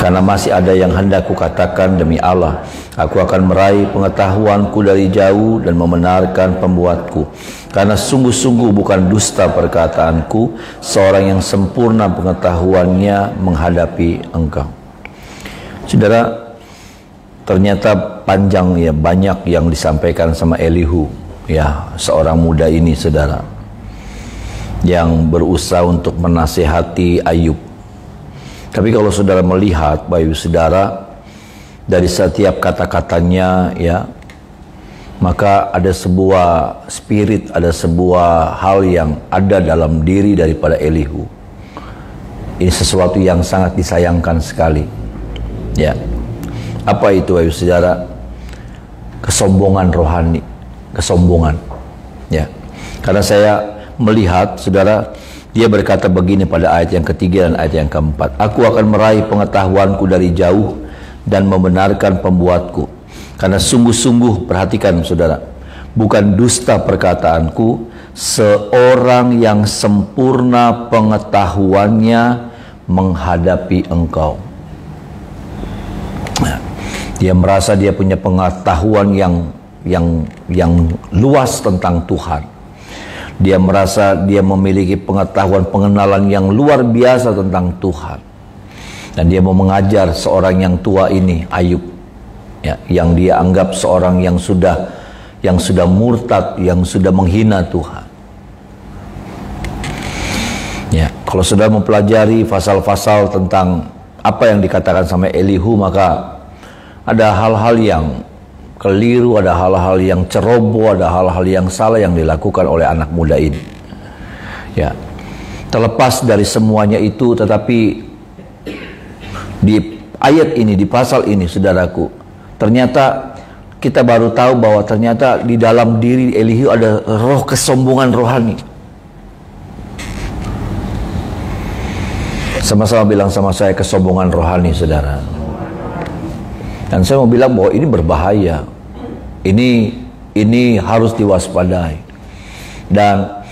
Karena masih ada yang hendak kukatakan, demi Allah, aku akan meraih pengetahuanku dari jauh dan membenarkan pembuatku. Karena sungguh-sungguh bukan dusta perkataanku, seorang yang sempurna pengetahuannya menghadapi engkau. Saudara, ternyata panjang ya, banyak yang disampaikan sama Elihu, ya, seorang muda ini, saudara, yang berusaha untuk menasehati Ayub. Tapi kalau saudara melihat, Bapak saudara, dari setiap kata-katanya, ya, maka ada sebuah spirit, ada sebuah hal yang ada dalam diri daripada Elihu. Ini sesuatu yang sangat disayangkan sekali, ya. Apa itu, Bapak saudara? Kesombongan rohani, kesombongan, ya. Karena saya melihat, saudara, dia berkata begini pada ayat yang ketiga dan ayat yang keempat. Aku akan meraih pengetahuanku dari jauh dan membenarkan pembuatku. Karena sungguh-sungguh, perhatikan saudara, bukan dusta perkataanku, seorang yang sempurna pengetahuannya menghadapi engkau. Nah, dia merasa dia punya pengetahuan yang luas tentang Tuhan. Dia merasa dia memiliki pengetahuan, pengenalan yang luar biasa tentang Tuhan. Dan dia mau mengajar seorang yang tua ini, Ayub, ya, yang dia anggap seorang yang sudah murtad, yang sudah menghina Tuhan. Ya, kalau sudah mempelajari pasal-pasal tentang apa yang dikatakan sama Elihu, maka ada hal-hal yang keliru, ada hal-hal yang ceroboh, ada hal-hal yang salah yang dilakukan oleh anak muda ini. Ya, terlepas dari semuanya itu, tetapi di ayat ini, di pasal ini, saudaraku, ternyata kita baru tahu bahwa ternyata di dalam diri Elihu ada roh kesombongan rohani. Sama-sama bilang sama saya, kesombongan rohani, saudara. Dan saya mau bilang bahwa ini berbahaya. Ini harus diwaspadai. Dan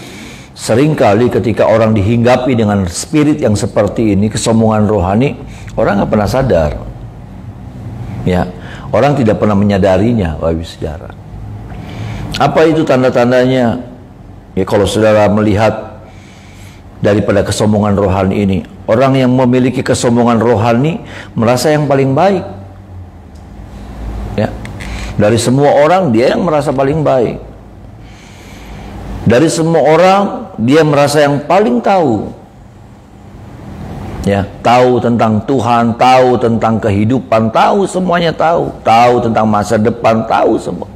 seringkali ketika orang dihinggapi dengan spirit yang seperti ini, kesombongan rohani, orang nggak pernah sadar. Ya, orang tidak pernah menyadarinya, Bapak saudara. Apa itu tanda-tandanya? Ya, kalau saudara melihat daripada kesombongan rohani ini, orang yang memiliki kesombongan rohani merasa yang paling baik. Ya, dari semua orang dia yang merasa paling baik. Dari semua orang dia merasa yang paling tahu. Ya, tahu tentang Tuhan, tahu tentang kehidupan, tahu semuanya, tahu tentang masa depan, tahu semua.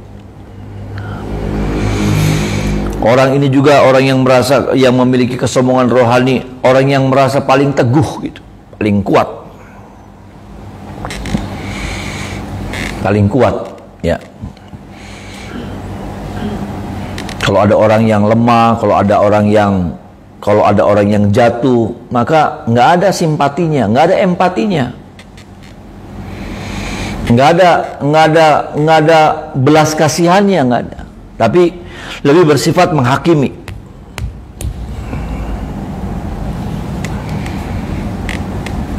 Orang ini juga orang yang merasa, yang memiliki kesombongan rohani, orang yang merasa paling teguh gitu, paling kuat. Paling kuat, ya. Kalau ada orang yang lemah, kalau ada orang yang jatuh, maka nggak ada simpatinya, nggak ada empatinya, nggak ada belas kasihannya, nggak ada. Tapi lebih bersifat menghakimi.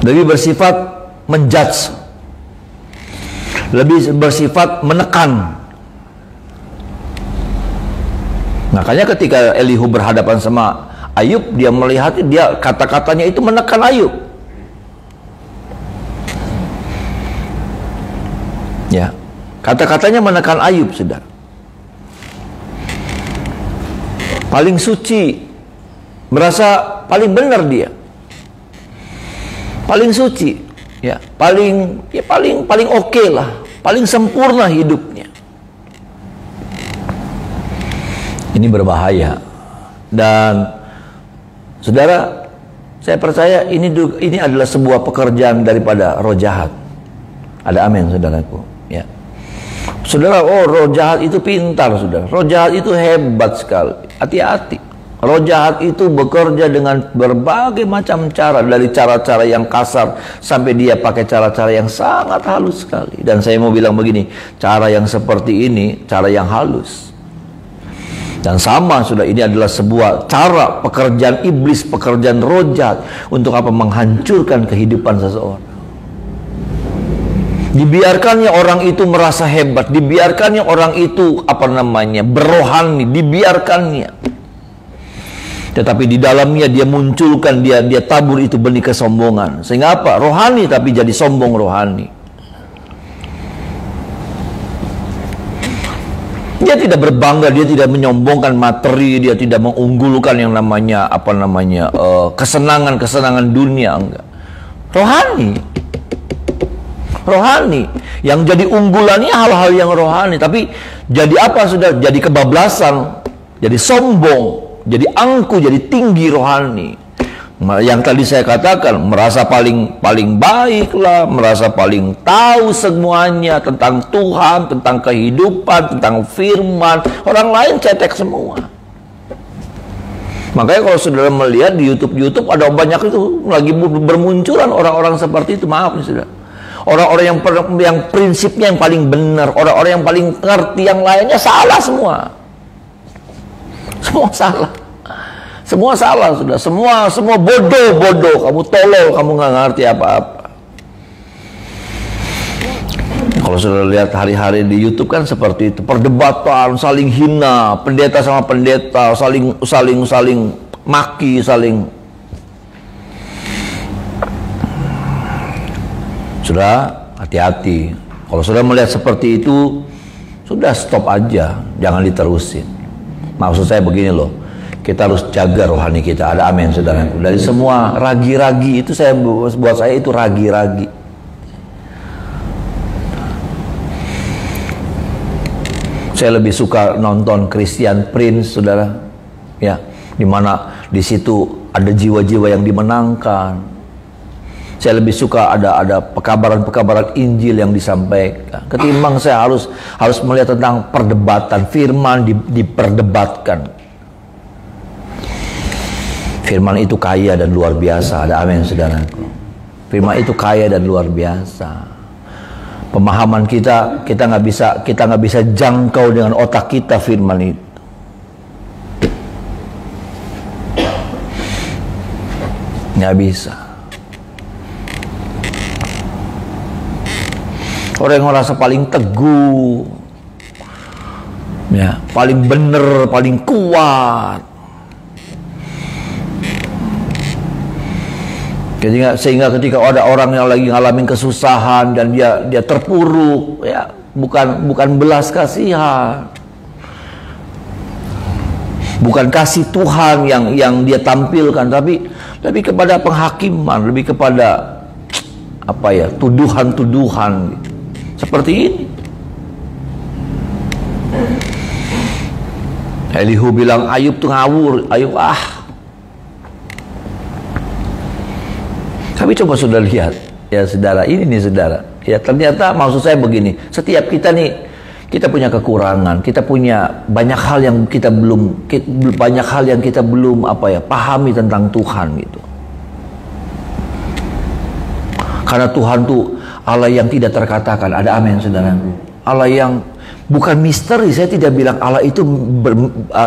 Lebih bersifat menjudge. Lebih bersifat menekan. Makanya ketika Elihu berhadapan sama Ayub, dia melihat, dia kata-katanya itu menekan Ayub. Ya, kata-katanya menekan Ayub, saudara. Paling suci, merasa paling benar dia, paling suci, ya, paling oke lah, paling sempurna hidupnya. Ini berbahaya. Dan saudara, saya percaya ini adalah sebuah pekerjaan daripada roh jahat. Ada amin, saudaraku, ya. Saudara, roh jahat itu pintar, saudara. Roh jahat itu hebat sekali. Hati-hati. Roh jahat itu bekerja dengan berbagai macam cara, dari cara-cara yang kasar sampai dia pakai cara-cara yang sangat halus sekali. Dan saya mau bilang begini, cara yang seperti ini cara yang halus. Dan sama, sudah, ini adalah sebuah cara pekerjaan iblis, pekerjaan roh jahat untuk apa? Menghancurkan kehidupan seseorang. Dibiarkannya orang itu merasa hebat, dibiarkannya orang itu berrohani, dibiarkannya. Tetapi di dalamnya dia munculkan, dia tabur itu benih kesombongan. Sehingga apa? Rohani tapi jadi sombong rohani. Dia tidak berbangga, dia tidak menyombongkan materi, dia tidak mengunggulkan yang namanya kesenangan dunia, enggak. Rohani. Yang jadi unggulannya hal-hal yang rohani, tapi jadi apa sudah? Jadi kebablasan, jadi sombong, jadi angkuh, jadi tinggi rohani. Yang tadi saya katakan, merasa paling baik lah, merasa paling tahu semuanya tentang Tuhan, tentang kehidupan, tentang firman. Orang lain cetek semua. Makanya kalau saudara melihat di YouTube ada banyak itu lagi bermunculan orang-orang seperti itu. Maaf nih saudara, orang-orang yang prinsipnya yang paling benar, orang-orang yang paling ngerti, yang lainnya salah semua. Semua salah sudah, semua bodoh, kamu tolol, kamu nggak ngerti apa-apa. Kalau sudah lihat hari-hari di YouTube kan seperti itu, perdebatan, saling hina, pendeta sama pendeta, saling maki, Sudah hati-hati. Kalau sudah melihat seperti itu, sudah stop aja, jangan diterusin. Maksud saya begini loh, kita harus jaga rohani kita. Ada amin saudara. Dari semua ragi-ragi itu, buat saya itu ragi-ragi. Saya lebih suka nonton Christian Prince saudara, ya, dimana di situ ada jiwa-jiwa yang dimenangkan. Saya lebih suka ada pekabaran Injil yang disampaikan, ketimbang saya harus melihat tentang perdebatan firman diperdebatkan. Firman itu kaya dan luar biasa. Ada amin saudaraku. Firman itu kaya dan luar biasa. Pemahaman kita nggak bisa jangkau dengan otak kita firman itu. Nggak bisa. Orang yang merasa paling teguh, ya, paling benar, paling kuat. Sehingga ketika ada orang yang lagi ngalamin kesusahan dan dia terpuruk, ya, bukan belas kasihan, bukan kasih Tuhan yang dia tampilkan, tapi kepada penghakiman, lebih kepada tuduhan-tuduhan seperti ini. Elihu bilang Ayub tuh ngawur, Tapi coba saudara lihat, ya saudara, ini nih saudara, ya ternyata maksud saya begini, setiap kita nih, kita punya kekurangan, kita punya banyak hal yang kita belum pahami tentang Tuhan gitu. Karena Tuhan tuh Allah yang tidak terkatakan. Ada amin saudara. Allah yang bukan misteri. Saya tidak bilang Allah itu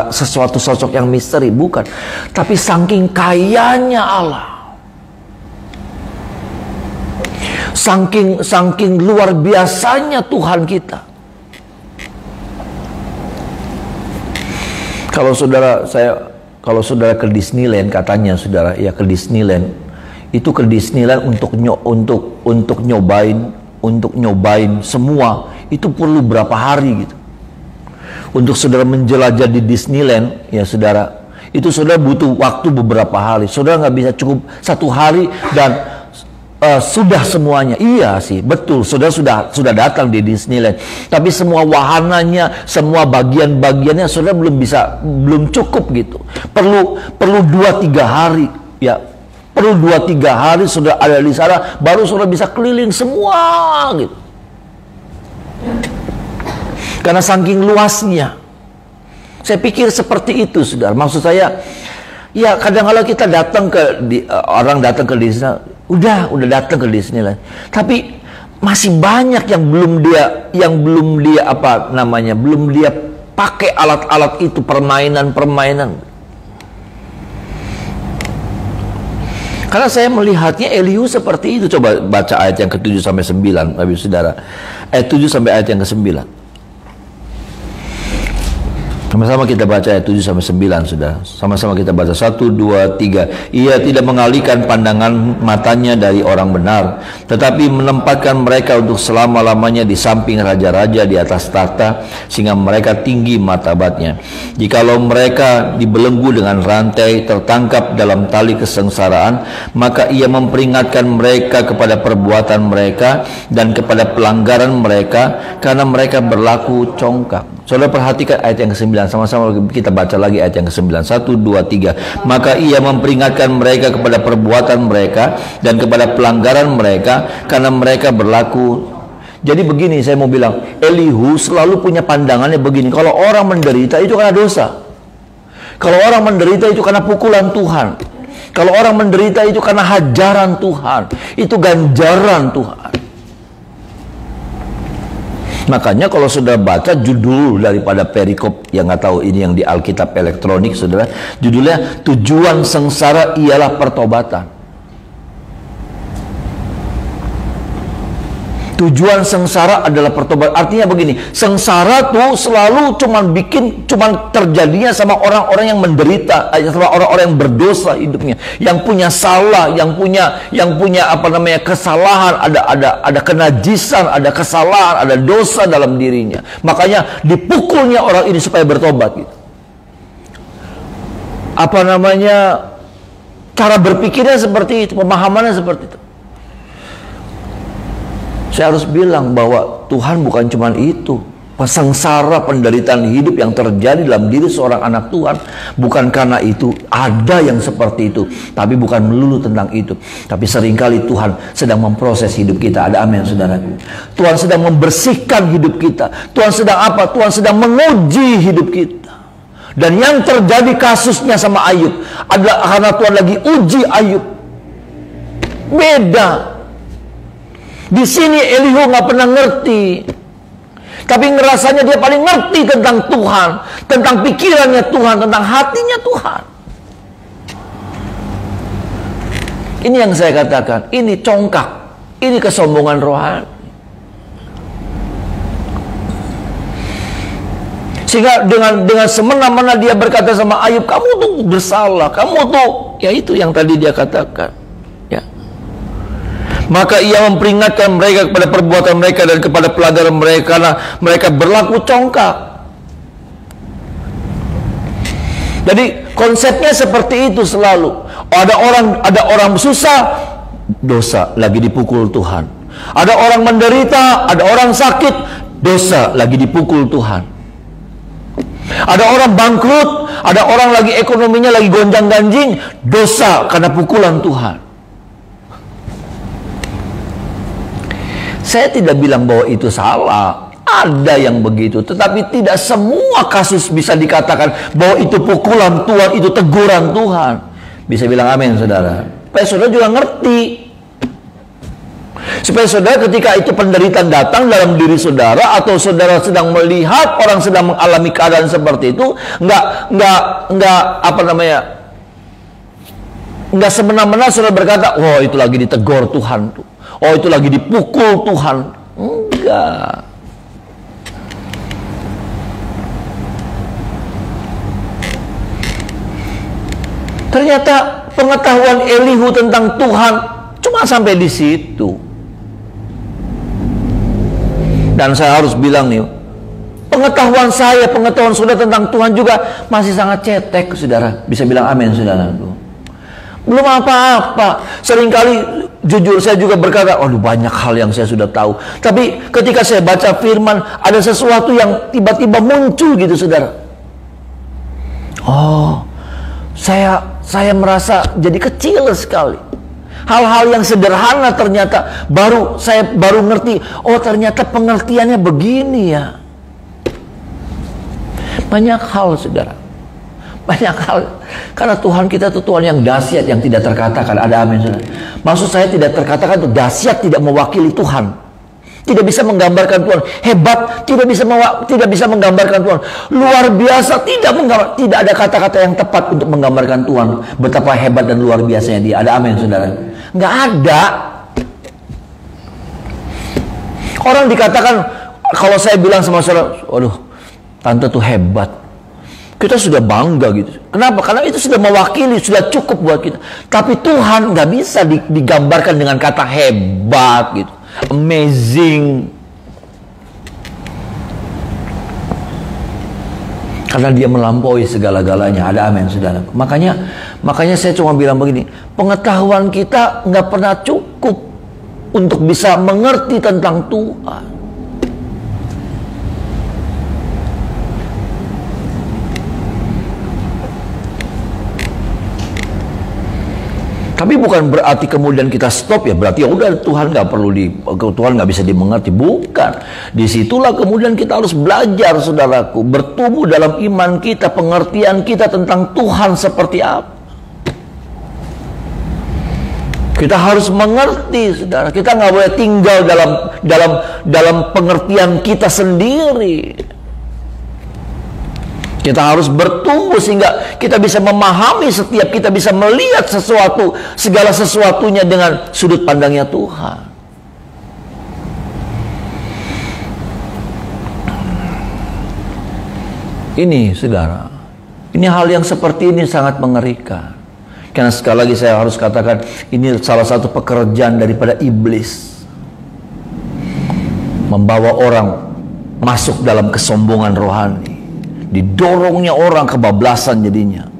sesuatu sosok yang misteri, bukan. Tapi saking kayanya Allah, saking luar biasanya Tuhan kita. Kalau saudara ke Disneyland, katanya saudara, ya ke Disneyland, itu ke Disneyland untuk nyobain semua, itu perlu berapa hari gitu. Untuk saudara menjelajah di Disneyland, ya saudara, itu saudara butuh waktu beberapa hari. Saudara nggak bisa cukup satu hari dan sudah semuanya. Iya sih, betul, saudara sudah datang di Disneyland, tapi semua wahananya, semua bagian-bagiannya saudara belum cukup gitu. Perlu 2-3 hari, ya. Perlu 2-3 hari sudah ada di sana, baru saudara bisa keliling semua gitu. Karena saking luasnya. Saya pikir seperti itu, saudara. Maksud saya, ya kadang-kadang kita orang datang ke Disneyland, udah datang ke Disneyland, tapi masih banyak yang belum dia pakai alat-alat itu, permainan. Karena saya melihatnya Elihu seperti itu. Coba baca ayat yang ke-7 sampai 9, Bapak Saudara. Ayat 7 sampai ayat yang ke-9. Sama-sama kita baca ayat 7 sampai 9, Saudara. Sama-sama kita baca 1, 2, 3. Ia tidak mengalihkan pandangan matanya dari orang benar, tetapi menempatkan mereka untuk selama-lamanya di samping raja-raja di atas tahta, sehingga mereka tinggi martabatnya. Jikalau mereka dibelenggu dengan rantai, tertangkap dalam tali kesengsaraan, maka ia memperingatkan mereka kepada perbuatan mereka dan kepada pelanggaran mereka, karena mereka berlaku congkak. Saudara perhatikan ayat yang ke-9, sama-sama kita baca lagi ayat yang ke-9. 1, 2, 3. Maka ia memperingatkan mereka kepada perbuatan mereka dan kepada pelanggaran mereka, karena mereka berlaku. Jadi begini, saya mau bilang, Elihu selalu punya pandangannya begini. Kalau orang menderita itu karena dosa. Kalau orang menderita itu karena pukulan Tuhan. Kalau orang menderita itu karena hajaran Tuhan. Itu ganjaran Tuhan. Makanya kalau saudara baca judul daripada perikop, yang nggak tahu ini yang di Alkitab elektronik, saudara, judulnya tujuan sengsara ialah pertobatan. Tujuan sengsara adalah pertobatan. Artinya begini, sengsara tuh selalu cuman terjadinya sama orang-orang yang menderita, sama orang-orang yang berdosa hidupnya, yang punya salah, yang punya kesalahan, ada kenajisan, ada kesalahan, ada dosa dalam dirinya. Makanya dipukulnya orang ini supaya bertobat gitu. Cara berpikirnya seperti itu, pemahamannya seperti itu. Saya harus bilang bahwa Tuhan bukan cuma itu. Sengsara penderitaan hidup yang terjadi dalam diri seorang anak Tuhan bukan karena itu. Ada yang seperti itu, tapi bukan melulu tentang itu. Tapi seringkali Tuhan sedang memproses hidup kita. Ada amin, saudaraku. Tuhan sedang membersihkan hidup kita. Tuhan sedang apa? Tuhan sedang menguji hidup kita. Dan yang terjadi kasusnya sama Ayub adalah karena Tuhan lagi uji Ayub. Beda. Di sini Elihu nggak pernah ngerti, tapi ngerasanya dia paling ngerti tentang Tuhan, tentang pikirannya Tuhan, tentang hatinya Tuhan. Ini yang saya katakan, ini congkak, ini kesombongan rohani. Sehingga dengan semena-mena dia berkata sama Ayub, kamu tuh bersalah, kamu tuh, ya itu yang tadi dia katakan. Maka ia memperingatkan mereka kepada perbuatan mereka dan kepada pelanggaran mereka, karena mereka berlaku congkak. Jadi konsepnya seperti itu selalu. Ada orang susah, dosa, lagi dipukul Tuhan. Ada orang menderita, ada orang sakit, dosa, lagi dipukul Tuhan. Ada orang bangkrut, ada orang lagi ekonominya lagi gonjang-ganjing, dosa karena pukulan Tuhan. Saya tidak bilang bahwa itu salah, ada yang begitu, tetapi tidak semua kasus bisa dikatakan bahwa itu pukulan Tuhan, itu teguran Tuhan. Bisa bilang amin, saudara. Supaya saudara juga ngerti, supaya saudara ketika itu penderitaan datang dalam diri saudara, atau saudara sedang melihat orang sedang mengalami keadaan seperti itu, nggak semena-mena saudara berkata, oh itu lagi ditegur Tuhan tuh. Oh itu lagi dipukul Tuhan. Enggak. Ternyata pengetahuan Elihu tentang Tuhan cuma sampai di situ. Dan saya harus bilang nih, pengetahuan saudara tentang Tuhan juga masih sangat cetek, saudara. Bisa bilang amin, saudara. Belum apa-apa. Seringkali jujur saya juga berkata, aduh banyak hal yang saya sudah tahu. Tapi ketika saya baca firman, ada sesuatu yang tiba-tiba muncul gitu, saudara. Oh, saya merasa jadi kecil sekali. Hal-hal yang sederhana ternyata saya baru ngerti. Oh ternyata pengertiannya begini ya. Banyak hal, saudara. Banyak hal. Karena Tuhan kita itu Tuhan yang dahsyat, yang tidak terkatakan. Ada amin, saudara. Maksud saya tidak terkatakan itu dahsyat, tidak mewakili Tuhan. Tidak bisa menggambarkan Tuhan. Hebat, tidak bisa menggambarkan Tuhan. Luar biasa, tidak ada kata-kata yang tepat untuk menggambarkan Tuhan. Betapa hebat dan luar biasanya Dia. Ada amin, saudara? Nggak ada. Orang dikatakan, kalau saya bilang sama saudara, waduh, tante tuh hebat, kita sudah bangga gitu. Kenapa? Karena itu sudah mewakili, sudah cukup buat kita. Tapi Tuhan nggak bisa digambarkan dengan kata hebat gitu, amazing. Karena Dia melampaui segala-galanya. Ada amin, saudara. Makanya saya cuma bilang begini, pengetahuan kita nggak pernah cukup untuk bisa mengerti tentang Tuhan. Tapi bukan berarti kemudian kita stop ya, berarti ya udah Tuhan nggak bisa dimengerti. Bukan. Disitulah kemudian kita harus belajar, saudaraku, bertumbuh dalam iman kita, pengertian kita tentang Tuhan seperti apa. Kita harus mengerti, saudara. Kita nggak boleh tinggal dalam pengertian kita sendiri. Kita harus bertumbuh sehingga kita bisa memahami, setiap kita bisa melihat segala sesuatunya dengan sudut pandangnya Tuhan. Ini, saudara, ini hal yang seperti ini sangat mengerikan. Karena sekali lagi saya harus katakan, ini salah satu pekerjaan daripada iblis. Membawa orang masuk dalam kesombongan rohani. Didorongnya orang kebablasan jadinya.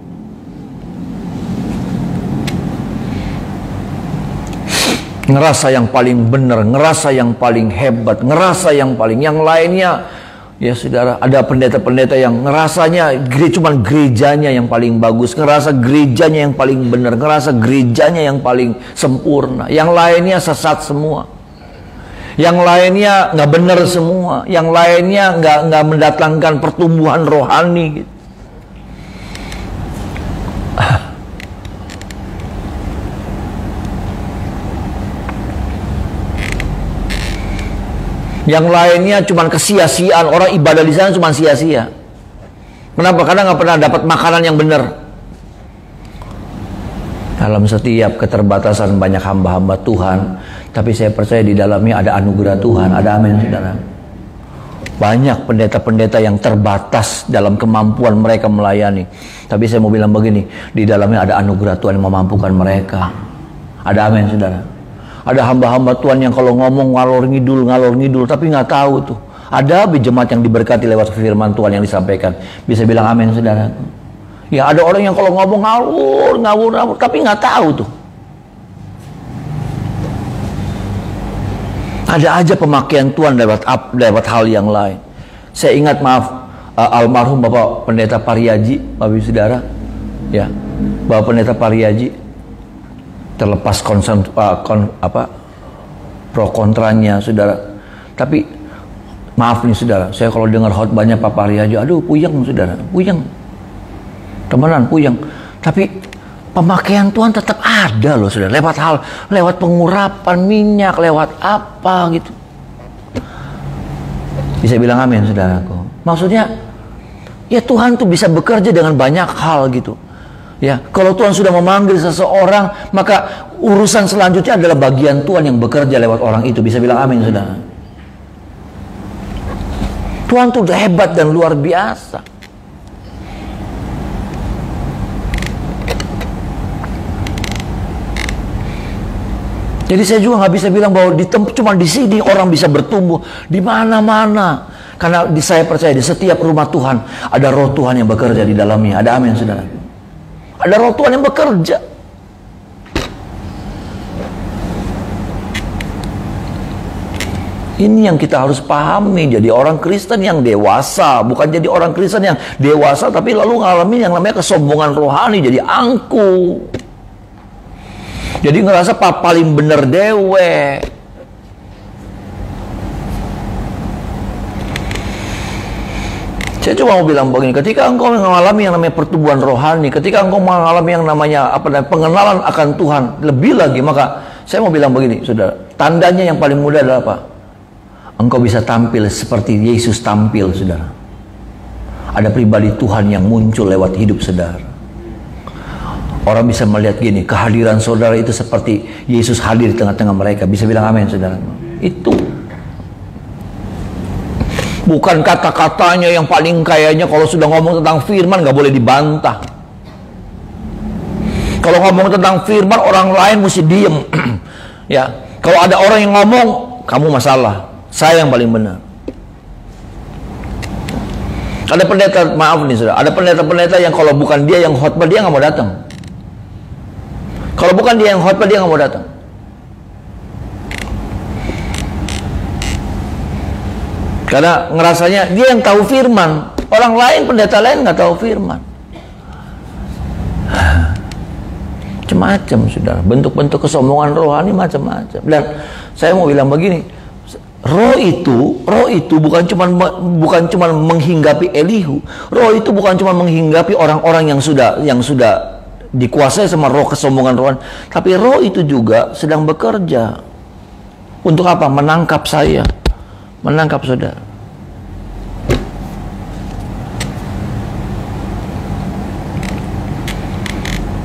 Ngerasa yang paling benar, ngerasa yang paling hebat, ngerasa yang lainnya. Ya saudara, ada pendeta-pendeta yang ngerasanya cuman gerejanya yang paling bagus, ngerasa gerejanya yang paling benar, ngerasa gerejanya yang paling sempurna. Yang lainnya sesat semua. Yang lainnya nggak benar semua. Yang lainnya nggak mendatangkan pertumbuhan rohani gitu. Yang lainnya cuma kesia-siaan. Orang ibadah di sana cuma sia-sia. Kenapa? Karena nggak pernah dapat makanan yang benar. Dalam setiap keterbatasan banyak hamba-hamba Tuhan, tapi saya percaya di dalamnya ada anugerah Tuhan. Ada amin, saudara. Banyak pendeta-pendeta yang terbatas dalam kemampuan mereka melayani, tapi saya mau bilang begini, di dalamnya ada anugerah Tuhan yang memampukan mereka. Ada amin, saudara. Ada hamba-hamba Tuhan yang kalau ngomong ngalor ngidul, tapi nggak tahu tuh. Ada jemaat yang diberkati lewat firman Tuhan yang disampaikan. Bisa bilang amin, saudara. Ya, ada orang yang kalau ngomong ngawur, tapi nggak tahu tuh. Ada aja pemakaian Tuhan lewat hal yang lain. Saya ingat, almarhum Bapak Pendeta Pariaji, Bapak Ibu Saudara, ya, Bapak Pendeta Pariaji terlepas pro kontranya, saudara. Tapi maaf nih, saudara, saya kalau dengar khotbahnya Pak Pariaji, aduh puyeng, saudara, puyeng, temenan puyeng. Tapi pemakaian Tuhan tetap ada loh, saudara. Lewat pengurapan minyak, lewat apa gitu. Bisa bilang amin, saudaraku. Maksudnya, ya Tuhan tuh bisa bekerja dengan banyak hal gitu. Ya, kalau Tuhan sudah memanggil seseorang, maka urusan selanjutnya adalah bagian Tuhan yang bekerja lewat orang itu. Bisa bilang amin, saudara. Tuhan tuh hebat dan luar biasa. Jadi saya juga nggak bisa bilang bahwa cuma di sini orang bisa bertumbuh, di mana-mana. Karena saya percaya di setiap rumah Tuhan ada roh Tuhan yang bekerja di dalamnya. Ada amin, saudara. Ada roh Tuhan yang bekerja. Ini yang kita harus pahami. Jadi orang Kristen yang dewasa, bukan jadi orang Kristen yang dewasa tapi lalu ngalamin yang namanya kesombongan rohani, jadi angku. Jadi ngerasa paling bener dewe. Saya cuma mau bilang begini, ketika engkau mengalami yang namanya pertumbuhan rohani, ketika engkau mengalami yang namanya pengenalan akan Tuhan lebih lagi, maka saya mau bilang begini, saudara, tandanya yang paling mudah adalah apa? engkau bisa tampil seperti Yesus tampil, saudara. Ada pribadi Tuhan yang muncul lewat hidup saudara. Orang bisa melihat gini, kehadiran saudara itu seperti Yesus hadir di tengah-tengah mereka. Bisa bilang amin, saudara? Itu bukan kata-katanya yang paling kayaknya. Kalau sudah ngomong tentang firman gak boleh dibantah. Kalau ngomong tentang firman, orang lain mesti diem. Ya, kalau ada orang yang ngomong, kamu masalah, saya yang paling benar. Ada pendeta, maaf nih saudara, ada pendeta-pendeta yang kalau bukan dia yang khotbah, dia nggak mau datang. Kalau bukan dia yang khotbah, dia nggak mau datang. Karena ngerasanya dia yang tahu firman, orang lain, pendeta lain nggak tahu firman. Macam-macam, saudara. Bentuk-bentuk kesombongan rohani macam-macam. Dan saya mau bilang begini, roh itu bukan cuma menghinggapi Elihu. Roh itu bukan cuma menghinggapi orang-orang yang sudah dikuasai sama roh kesombongan rohani, tapi roh itu juga sedang bekerja untuk apa? Menangkap saya, menangkap saudara.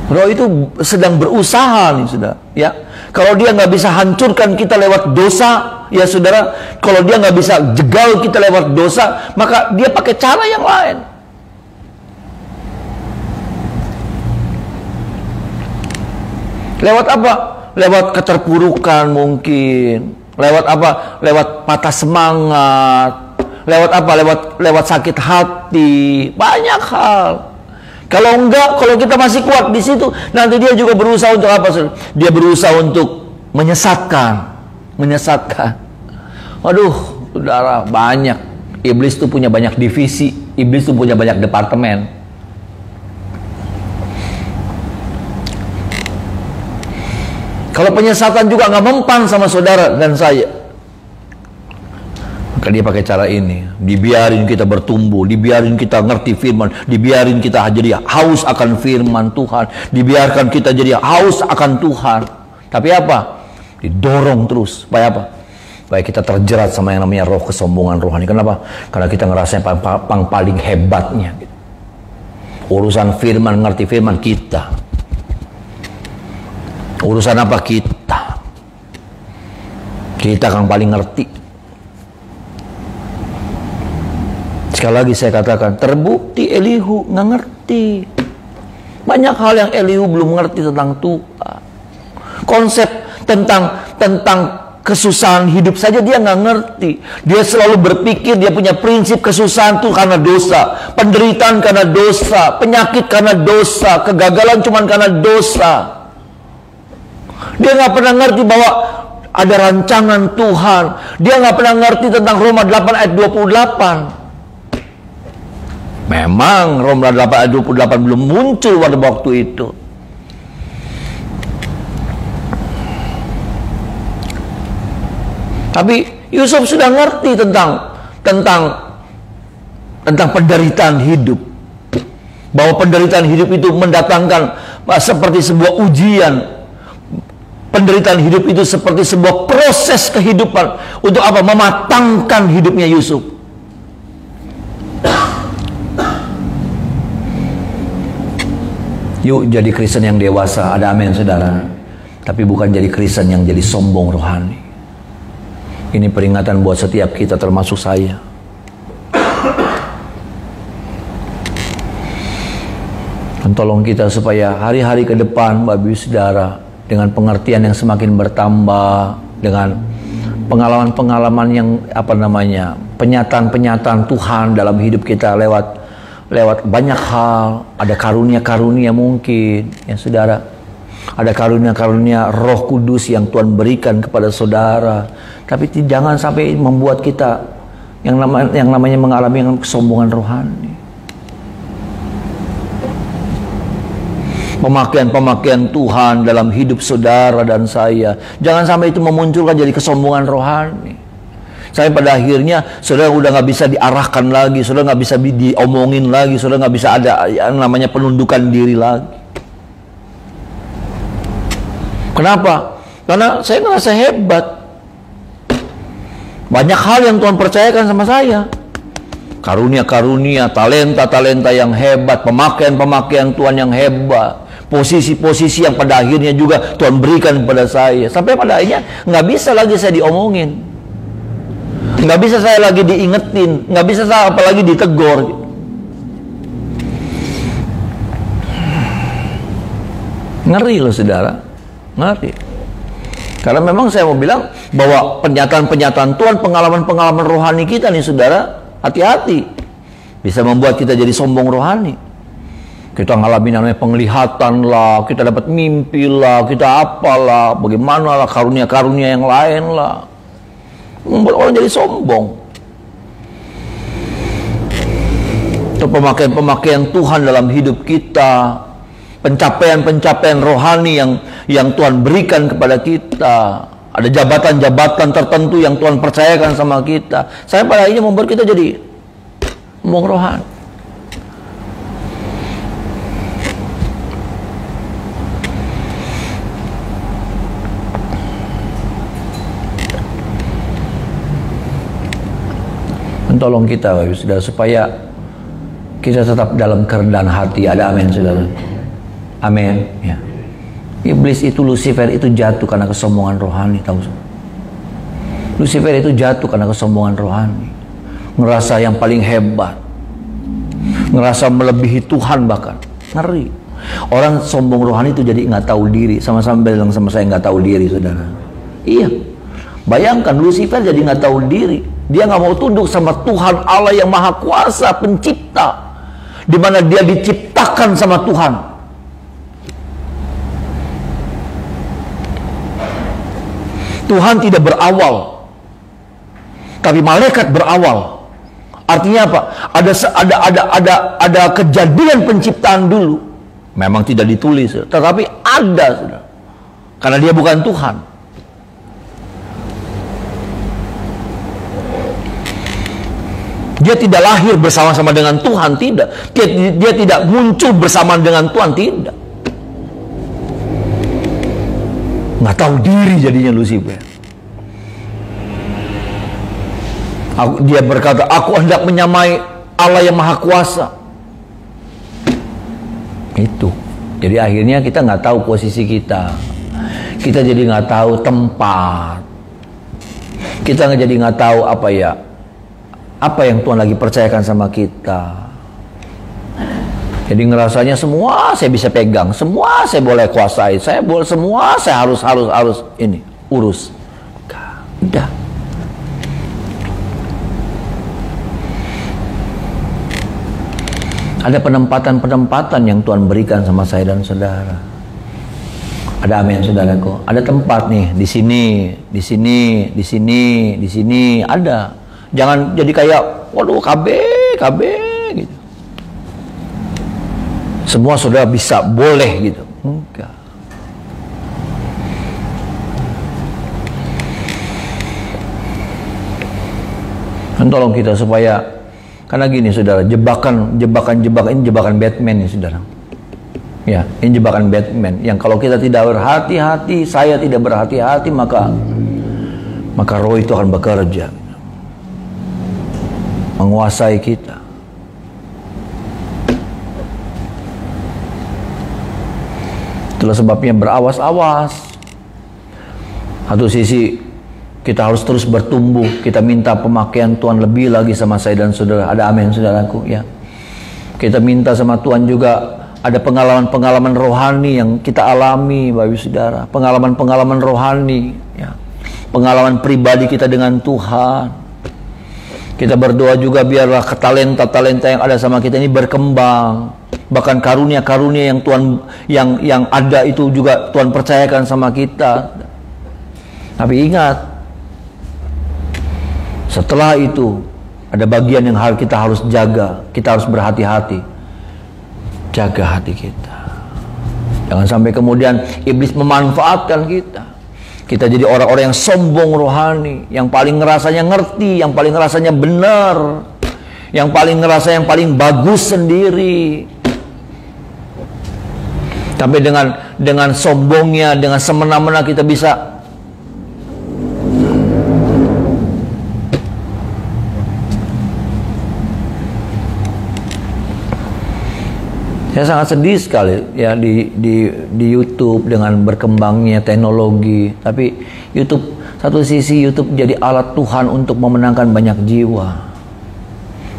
Roh itu sedang berusaha nih, saudara. Ya, kalau dia nggak bisa hancurkan kita lewat dosa, ya saudara, kalau dia nggak bisa jegal kita lewat dosa, maka dia pakai cara yang lain. Lewat apa? Lewat keterpurukan mungkin. Lewat apa? Lewat patah semangat. Lewat apa? Lewat sakit hati. Banyak hal. Kalau enggak, kalau kita masih kuat di situ, nanti dia juga berusaha untuk apa? Dia berusaha untuk menyesatkan. Aduh, saudara, banyak. Iblis itu punya banyak divisi. Iblis itu punya banyak departemen. Kalau penyesatan juga nggak mempan sama saudara dan saya, maka dia pakai cara ini. Dibiarin kita bertumbuh, dibiarin kita ngerti firman, dibiarin kita jadi haus akan firman Tuhan, dibiarkan kita jadi haus akan Tuhan. Tapi apa? Didorong terus. Supaya apa? Supaya kita terjerat sama yang namanya roh kesombongan rohani. Kenapa? Karena kita ngerasa yang paling hebatnya. Urusan firman, ngerti firman kita. Urusan apa kita? Kita yang paling ngerti. Sekali lagi saya katakan, terbukti Elihu nggak ngerti. Banyak hal yang Elihu belum ngerti tentang Tuhan. Konsep tentang kesusahan hidup saja dia nggak ngerti. Dia selalu berpikir dia punya prinsip kesusahan itu karena dosa, penderitaan karena dosa, penyakit karena dosa, kegagalan cuma karena dosa. Dia nggak pernah ngerti bahwa ada rancangan Tuhan. Dia nggak pernah ngerti tentang Roma 8 ayat 28. Memang Roma 8 ayat 28 belum muncul pada waktu itu. Tapi Yusuf sudah ngerti tentang penderitaan hidup. Bahwa penderitaan hidup itu mendatangkan seperti sebuah ujian. Penderitaan hidup itu seperti sebuah proses kehidupan untuk apa? Mematangkan hidupnya Yusuf. Yuk jadi Kristen yang dewasa, ada amin saudara. Tapi bukan jadi Kristen yang jadi sombong rohani. Ini peringatan buat setiap kita termasuk saya. Dan tolong kita supaya hari-hari ke depan Bapak Ibu Saudara, dengan pengertian yang semakin bertambah, dengan pengalaman-pengalaman yang penyataan-penyataan Tuhan dalam hidup kita lewat banyak hal. Ada karunia-karunia mungkin ya saudara, ada karunia-karunia Roh Kudus yang Tuhan berikan kepada saudara. Tapi jangan sampai membuat kita yang namanya mengalami kesombongan rohani. Pemakaian Tuhan dalam hidup saudara dan saya, jangan sampai itu memunculkan jadi kesombongan rohani. Sampai pada akhirnya saudara udah nggak bisa diarahkan lagi, saudara nggak bisa diomongin lagi, saudara nggak bisa ada yang namanya penundukan diri lagi. Kenapa? Karena saya ngerasa hebat. Banyak hal yang Tuhan percayakan sama saya. Karunia-karunia, talenta-talenta yang hebat, pemakaian-pemakaian Tuhan yang hebat, posisi-posisi yang pada akhirnya juga Tuhan berikan kepada saya. Sampai pada akhirnya nggak bisa lagi saya diomongin, nggak bisa saya lagi diingetin, nggak bisa saya apalagi ditegur. Ngeri loh saudara, ngeri. Karena memang saya mau bilang bahwa penyataan-penyataan Tuhan, pengalaman-pengalaman rohani kita nih saudara, hati-hati, bisa membuat kita jadi sombong rohani. Kita ngalamin namanya penglihatan lah, kita dapat mimpi lah, kita apalah, bagaimana lah, karunia-karunia yang lain lah, membuat orang jadi sombong. Itu pemakaian-pemakaian Tuhan dalam hidup kita, pencapaian-pencapaian rohani yang Tuhan berikan kepada kita. Ada jabatan-jabatan tertentu yang Tuhan percayakan sama kita. Saya pada akhirnya membuat kita jadi sombong rohani. Tolong kita saudara, supaya kita tetap dalam kerendahan hati. Ada amin saudara? Amin ya. Iblis itu, Lucifer itu jatuh karena kesombongan rohani, tahu? Lucifer itu jatuh karena kesombongan rohani. Ngerasa yang paling hebat, ngerasa melebihi Tuhan bahkan. Ngeri. Orang sombong rohani itu jadi nggak tahu diri. Sama-sama bilang sama saya, nggak tahu diri saudara. Iya. Bayangkan Lucifer jadi nggak tahu diri. Dia nggak mau tunduk sama Tuhan Allah yang Maha Kuasa, Pencipta, di mana dia diciptakan sama Tuhan. Tuhan tidak berawal, tapi malaikat berawal. Artinya apa? Ada kejadian penciptaan dulu. Memang tidak ditulis, tetapi ada, saudara. Karena dia bukan Tuhan. Dia tidak lahir bersama-sama dengan Tuhan, tidak. Dia tidak muncul bersama dengan Tuhan, tidak. Nggak tahu diri jadinya Lucifer. Dia berkata, aku hendak menyamai Allah yang Maha Kuasa. Itu. Jadi akhirnya kita nggak tahu posisi kita. Kita jadi nggak tahu tempat. Kita jadi nggak tahu apa yang Tuhan lagi percayakan sama kita. Jadi ngerasanya semua saya bisa pegang, semua saya boleh kuasai, semua saya harus ini urus. Udah. Ada penempatan-penempatan yang Tuhan berikan sama saya dan saudara. Ada amin saudaraku. Ada tempat nih di sini, di sini, di sini, di sini ada. Jangan jadi kayak waduh KB gitu. Semua saudara bisa, boleh gitu. Enggak. Dan tolong kita supaya, karena gini saudara, jebakan ini jebakan Batman ya saudara. Ya, ini jebakan Batman. Yang kalau kita tidak berhati-hati, saya tidak berhati-hati, maka roh itu akan bekerja, menguasai kita. Itulah sebabnya berawas-awas. Satu sisi kita harus terus bertumbuh. Kita minta pemakaian Tuhan lebih lagi sama saya dan saudara. Ada amin saudaraku ya. Kita minta sama Tuhan juga ada pengalaman-pengalaman rohani yang kita alami Bapak Ibu Saudara. Pengalaman-pengalaman rohani ya. Pengalaman pribadi kita dengan Tuhan. Kita berdoa juga biarlah talenta-talenta yang ada sama kita ini berkembang. Bahkan karunia-karunia yang Tuhan yang ada itu juga Tuhan percayakan sama kita. Tapi ingat, setelah itu ada bagian yang kita harus jaga. Kita harus berhati-hati. Jaga hati kita. Jangan sampai kemudian iblis memanfaatkan kita. Kita jadi orang-orang yang sombong rohani, yang paling ngerasanya ngerti, yang paling ngerasanya benar, yang paling ngerasa yang paling bagus sendiri. Sampai dengan sombongnya, dengan semena-mena kita bisa Saya sangat sedih sekali ya di YouTube dengan berkembangnya teknologi. Tapi YouTube, satu sisi YouTube jadi alat Tuhan untuk memenangkan banyak jiwa.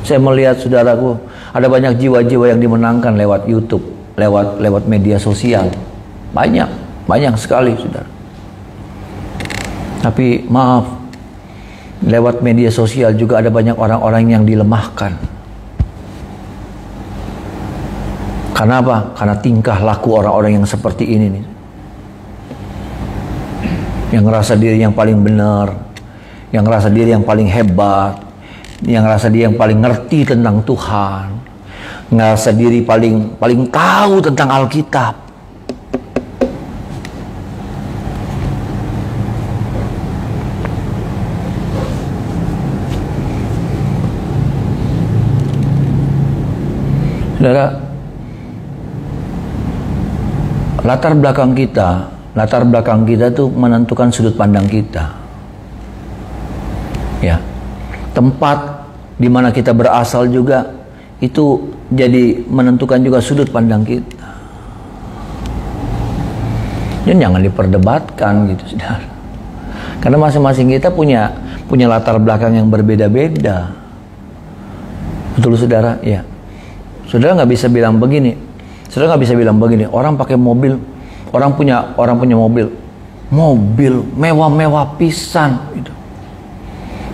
Saya melihat saudaraku, ada banyak jiwa-jiwa yang dimenangkan lewat YouTube, lewat media sosial. Banyak sekali, saudara. Tapi maaf, lewat media sosial juga ada banyak orang-orang yang dilemahkan. Karena apa? Karena tingkah laku orang-orang yang seperti ini nih. Yang ngerasa diri yang paling benar, yang ngerasa diri yang paling hebat, yang ngerasa diri yang paling ngerti tentang Tuhan, ngerasa diri paling tahu tentang Alkitab. Saudara, latar belakang kita tuh menentukan sudut pandang kita. Ya. Tempat di mana kita berasal juga itu jadi menentukan juga sudut pandang kita. Dan jangan diperdebatkan gitu, saudara. Karena masing-masing kita punya latar belakang yang berbeda-beda. Betul, saudara? Ya. Saudara nggak bisa bilang begini. Saudara nggak bisa bilang begini, orang pakai mobil, orang punya mobil mewah-mewah pisan gitu.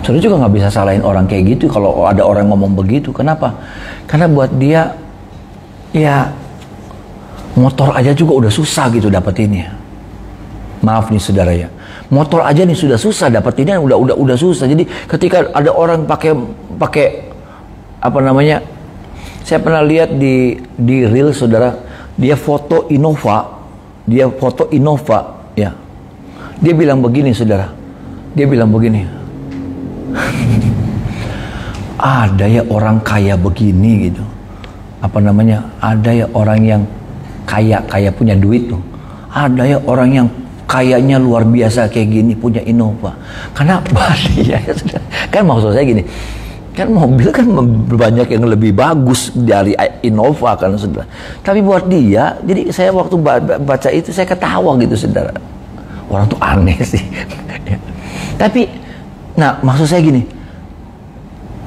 Saudara juga nggak bisa salahin orang kayak gitu kalau ada orang ngomong begitu. Kenapa? Karena buat dia, ya motor aja juga udah susah gitu dapetinnya. Maaf nih saudara ya, motor aja nih sudah susah dapetinnya, udah susah. Jadi ketika ada orang pakai apa namanya? Saya pernah lihat di reel, saudara, dia foto Innova, ya. Dia bilang begini, saudara. Dia bilang begini. Ada ya orang kaya begini gitu. Apa namanya? Ada ya orang yang kaya punya duit tuh. Ada ya orang yang kayanya luar biasa kayak gini punya Innova. Kenapa dia? Kan maksud saya gini. Kan mobil kan banyak yang lebih bagus dari Innova kan, saudara. Tapi buat dia, jadi saya waktu baca itu saya ketawa gitu, saudara. Orang tuh aneh sih. Tapi, nah maksud saya gini,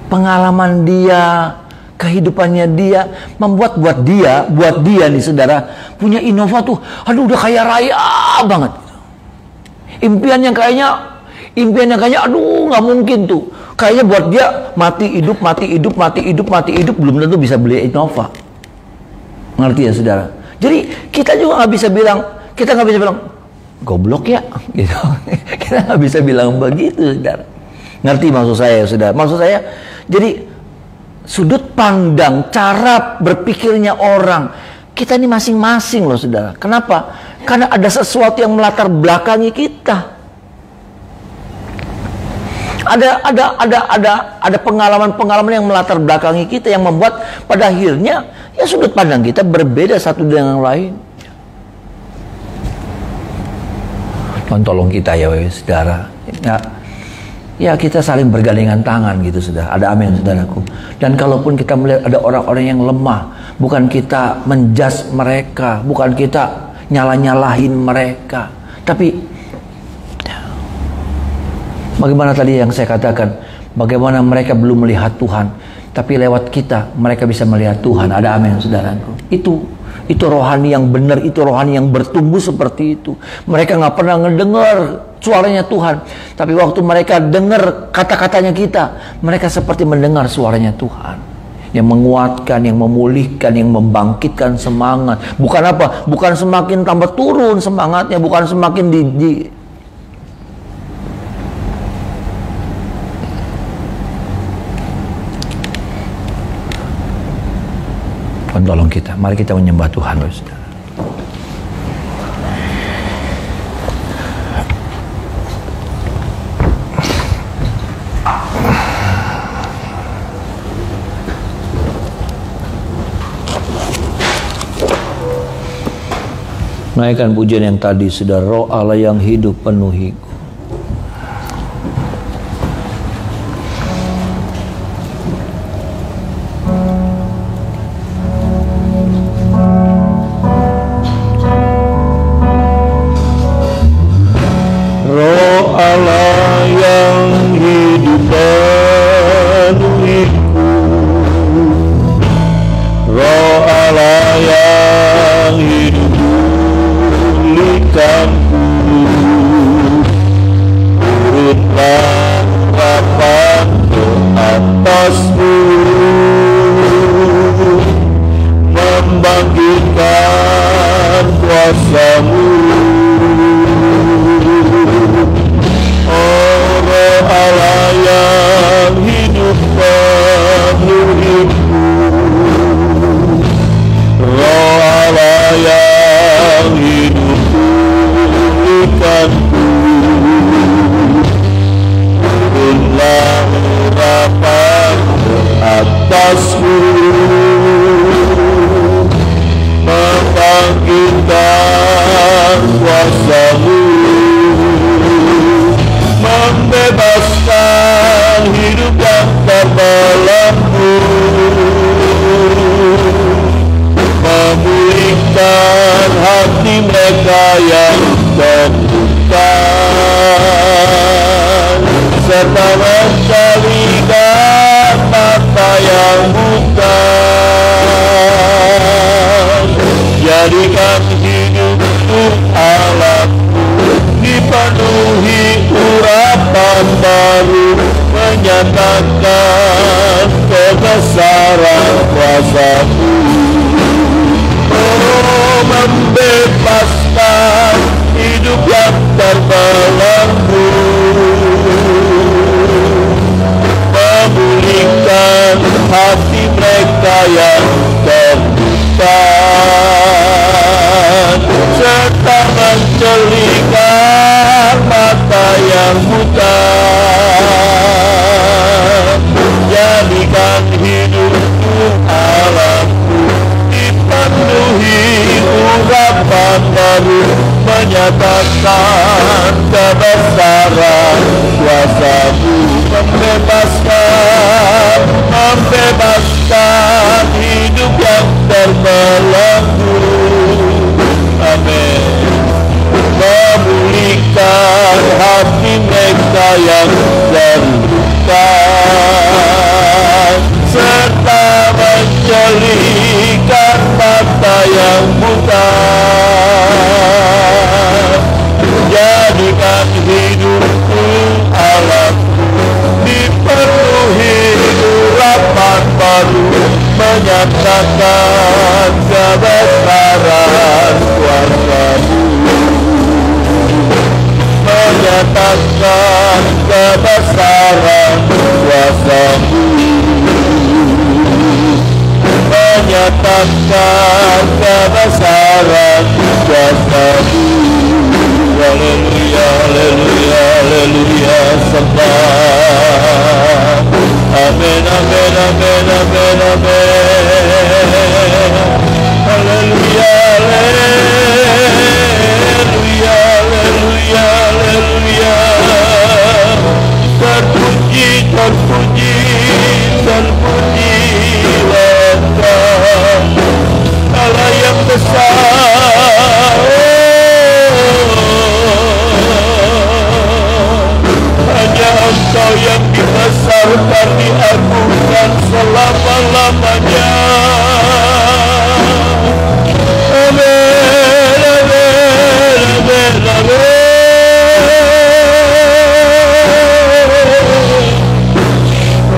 pengalaman dia, kehidupannya dia, membuat buat dia nih saudara, punya Innova tuh, aduh udah kaya raya banget. Impiannya kayaknya, aduh nggak mungkin tuh. Kayaknya buat dia mati hidup belum tentu bisa beli Innova. Ngerti ya saudara? Jadi kita juga nggak bisa bilang goblok ya, gitu. Kita nggak bisa bilang begitu, saudara. Ngerti maksud saya, saudara? Maksud saya, jadi sudut pandang, cara berpikirnya orang kita ini masing-masing loh, saudara. Kenapa? Karena ada sesuatu yang melatar belakangi kita. Ada pengalaman-pengalaman yang melatar belakangi kita yang membuat pada akhirnya ya sudut pandang kita berbeda satu dengan yang lain. Tuhan tolong kita ya saudara. Ya kita saling bergandengan tangan gitu, saudara. Ada amin, saudaraku. Dan kalaupun kita melihat ada orang-orang yang lemah, bukan kita menjudge mereka, bukan kita nyalah-nyalahin mereka, tapi bagaimana tadi yang saya katakan, bagaimana mereka belum melihat Tuhan, tapi lewat kita mereka bisa melihat Tuhan. Ada amin, saudaraku. Itu rohani yang benar, itu rohani yang bertumbuh seperti itu. Mereka nggak pernah ngedengar suaranya Tuhan, tapi waktu mereka dengar kata-katanya kita, mereka seperti mendengar suaranya Tuhan, yang menguatkan, yang memulihkan, yang membangkitkan semangat. Bukan apa? Bukan semakin tambah turun semangatnya, bukan semakin Tuhan tolong kita. Mari kita menyembah Tuhan, saudara. Naikkan pujian yang tadi, saudara. Roh Allah yang hidup penuhiku. menyatakan kebesaran kuasa-Mu. Oh, membebaskan hidup yang terbelenggu, memulihkan hati mereka yang terluka, serta mencelingkan mata yang buta. Jadikan hidupku Allahku dipenuhi urapan baru, menyatakan kebesaran kuasa-Mu. Membebaskan hidup yang terbelenggu. Amin. Memulihkan hati mereka yang terluka, serta mencelingkan mata yang buta. Jadikan hidupku Allahku dipenuhi urapan baru, menyatakan kebesaran kuasa-Mu. Menyatakan kebesaran kuasa-Mu. Menyatakan kebesaran kuasa-Mu. Haleluya, haleluya, haleluya, sembah. Amin, amin, amin, amin, amin. Haleluya, haleluya, haleluya, haleluya. Terpuji, terpuji, terpujilah Engkau, Allah yang besar. Hanya Engkau yang dibesarkan, diagungkan selama-lamanya. Amin, amin, amin, amin.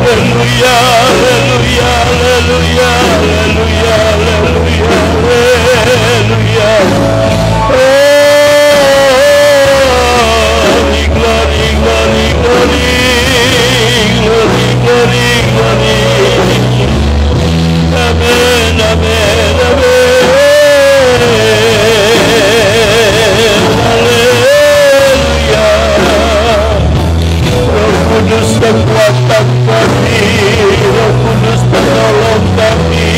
Haleluya, haleluya, haleluya, haleluya, haleluya, haleluya. Glory, glory, glory, glory, glory, glory. Amen, amen, amen. Haleluya. Roh Kudus kekuatan kami, Roh Kudus penolong kami.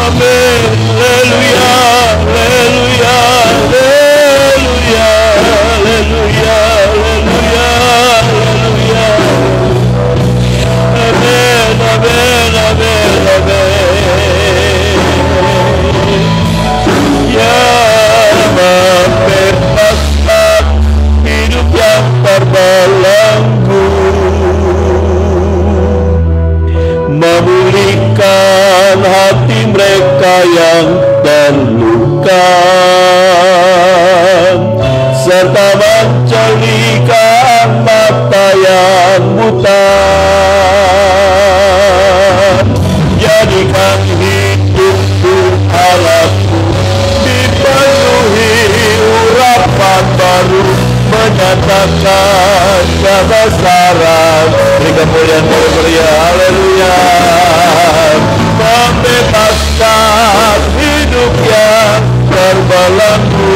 Amin. Haleluya, haleluya, haleluya, haleluya, haleluya, haleluya. Amin, amin, amin, amin. Ya, membebaskan hidup yang terbelenggu, memulihkan hati mereka yang terluka, serta mencelingkan mata yang buta. Jadikan hidupku Allahku dipenuhi urapan baru, menyatakan kebesaran. Beri kemuliaan, haleluya, haleluya. Membebaskan hidup yang terbelenggu,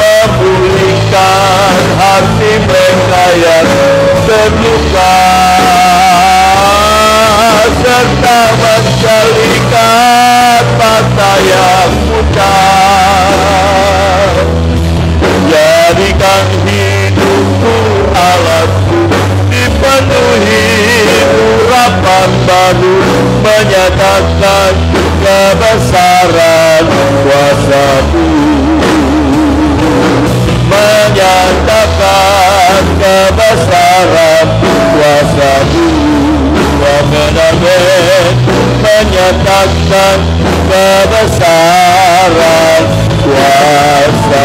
memulihkan hati mereka yang terluka, serta mencelingkan mata yang buta. Jadikan hidupku Allahku dipenuhi urapan baru, menyatakan kebesaran kuasa-Mu. Menyatakan kebesaran kuasa-Mu. Amin, amin. Menyatakan kebesaran kuasa-Mu.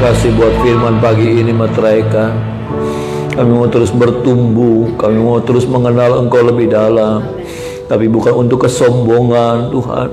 Kasih buat firman pagi ini Matraika. Kami mau terus bertumbuh, kami mau terus mengenal Engkau lebih dalam. Tapi bukan untuk kesombongan Tuhan,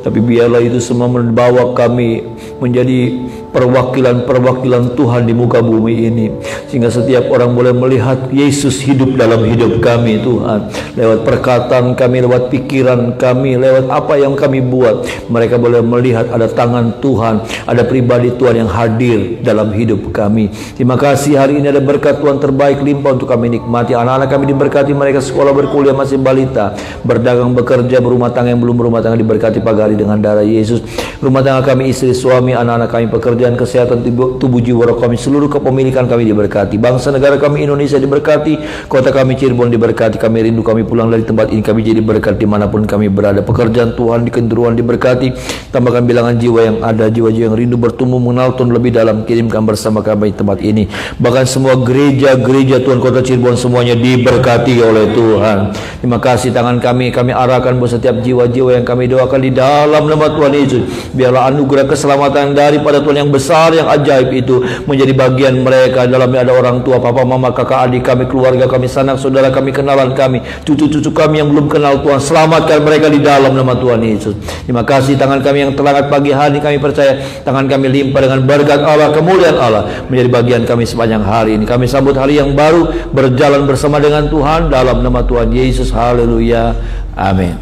tapi biarlah itu semua membawa kami menjadi perwakilan-perwakilan Tuhan di muka bumi ini, sehingga setiap orang boleh melihat Yesus hidup dalam hidup kami Tuhan, lewat perkataan kami, lewat pikiran kami, lewat apa yang kami buat. Mereka boleh melihat ada tangan Tuhan, ada pribadi Tuhan yang hadir dalam hidup kami. Terima kasih, hari ini ada berkat Tuhan terbaik limpah untuk kami nikmati. Anak-anak kami diberkati, mereka sekolah, berkuliah, masih balita, berdagang, bekerja, berumah tangga, yang belum berumah tangga diberkati pagi hari dengan darah Yesus. Rumah tangga kami, istri, suami, anak-anak kami, pekerjaan, kesehatan, tubuh, jiwa, roh kami, seluruh kepemilikan kami diberkati. Bangsa negara kami Indonesia diberkati, kota kami Cirebon diberkati. Kami rindu, kami pulang dari tempat ini, kami jadi berkat dimanapun kami berada. Pekerjaan Tuhan di kenduruan diberkati. Tambahkan bilangan jiwa yang ada, jiwa-jiwa yang rindu bertumbuh mengenal Tuhan lebih dalam, kirimkan bersama kami di tempat ini. Bahkan semua gereja-gereja Tuhan kota Cirebon semuanya diberkati oleh Tuhan. Terima kasih, tangan kami arahkan buat setiap jiwa-jiwa yang kami doakan di dalam nama Tuhan Yesus. Biarlah anugerah keselamatan daripada Tuhan yang besar, yang ajaib itu menjadi bagian mereka. Dalamnya ada orang tua, papa, mama, kakak, adik kami, keluarga kami, sanak saudara kami, kenalan kami, cucu-cucu kami yang belum kenal Tuhan. Selamatkan mereka di dalam nama Tuhan Yesus. Terima kasih, tangan kami yang terangkat pagi hari, kami percaya tangan kami limpah dengan berkat Allah, kemuliaan Allah menjadi bagian kami sepanjang hari ini. Kami sambut hari yang baru, berjalan bersama dengan Tuhan dalam nama Tuhan Yesus. Haleluya, amin.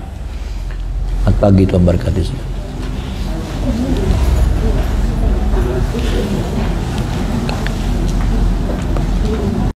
Selamat pagi, Tuhan berkati.